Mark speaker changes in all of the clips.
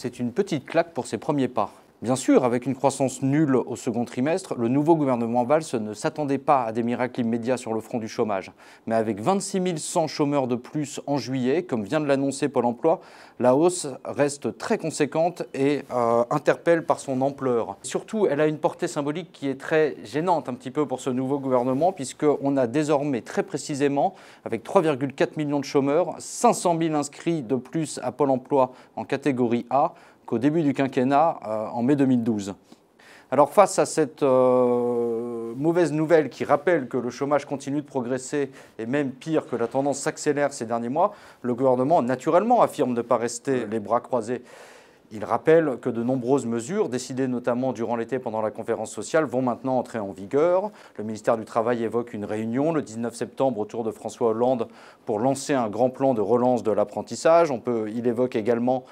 Speaker 1: C'est une petite claque pour ses premiers pas. Bien sûr, avec une croissance nulle au second trimestre, le nouveau gouvernement Valls ne s'attendait pas à des miracles immédiats sur le front du chômage. Mais avec 26 100 chômeurs de plus en juillet, comme vient de l'annoncer Pôle emploi, la hausse reste très conséquente et interpelle par son ampleur. Surtout, elle a une portée symbolique qui est très gênante un petit peu pour ce nouveau gouvernement, puisqu'on a désormais très précisément, avec 3,4 millions de chômeurs, 500 000 inscrits de plus à Pôle emploi en catégorie A, qu'au début du quinquennat, en mai 2012. Alors face à cette mauvaise nouvelle qui rappelle que le chômage continue de progresser et même pire que la tendance s'accélère ces derniers mois, le gouvernement naturellement affirme ne pas rester les bras croisés. Il rappelle que de nombreuses mesures, décidées notamment durant l'été pendant la conférence sociale, vont maintenant entrer en vigueur. Le ministère du Travail évoque une réunion le 19 septembre autour de François Hollande pour lancer un grand plan de relance de l'apprentissage. Il évoque également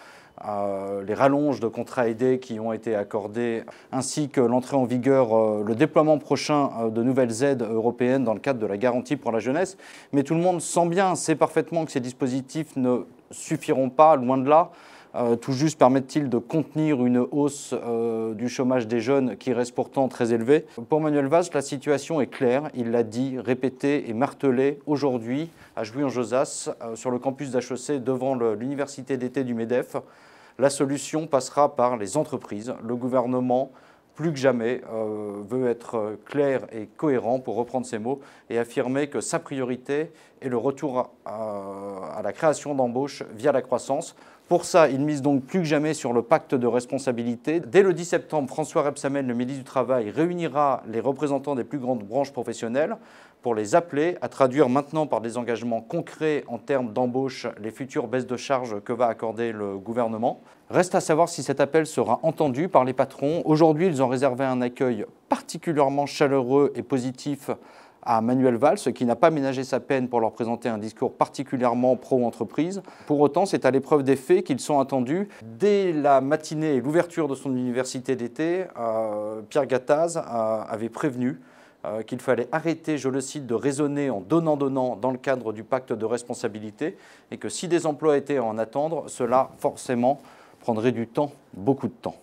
Speaker 1: les rallonges de contrats aidés qui ont été accordés, ainsi que l'entrée en vigueur, le déploiement prochain de nouvelles aides européennes dans le cadre de la garantie pour la jeunesse. Mais tout le monde sait parfaitement que ces dispositifs ne suffiront pas, loin de là. Tout juste permettent-ils de contenir une hausse du chômage des jeunes qui reste pourtant très élevée. Pour Manuel Valls, la situation est claire. Il l'a dit, répété et martelé aujourd'hui à Jouy-en-Josas, sur le campus d'HEC devant l'université d'été du MEDEF. La solution passera par les entreprises. Le gouvernement, plus que jamais, veut être clair et cohérent, pour reprendre ses mots, et affirmer que sa priorité est le retour à la création d'embauches via la croissance. Pour ça, il mise donc plus que jamais sur le pacte de responsabilité. Dès le 10 septembre, François Rebsamen, le ministre du Travail, réunira les représentants des plus grandes branches professionnelles pour les appeler à traduire maintenant par des engagements concrets en termes d'embauche les futures baisses de charges que va accorder le gouvernement. Reste à savoir si cet appel sera entendu par les patrons. Aujourd'hui, ils ont réservé un accueil particulièrement chaleureux et positif à Manuel Valls, qui n'a pas ménagé sa peine pour leur présenter un discours particulièrement pro-entreprise. Pour autant, c'est à l'épreuve des faits qu'ils sont attendus. Dès la matinée et l'ouverture de son université d'été, Pierre Gattaz avait prévenu qu'il fallait arrêter, je le cite, de raisonner en donnant-donnant dans le cadre du pacte de responsabilité, et que si des emplois étaient à en attendre, cela forcément prendrait du temps, beaucoup de temps.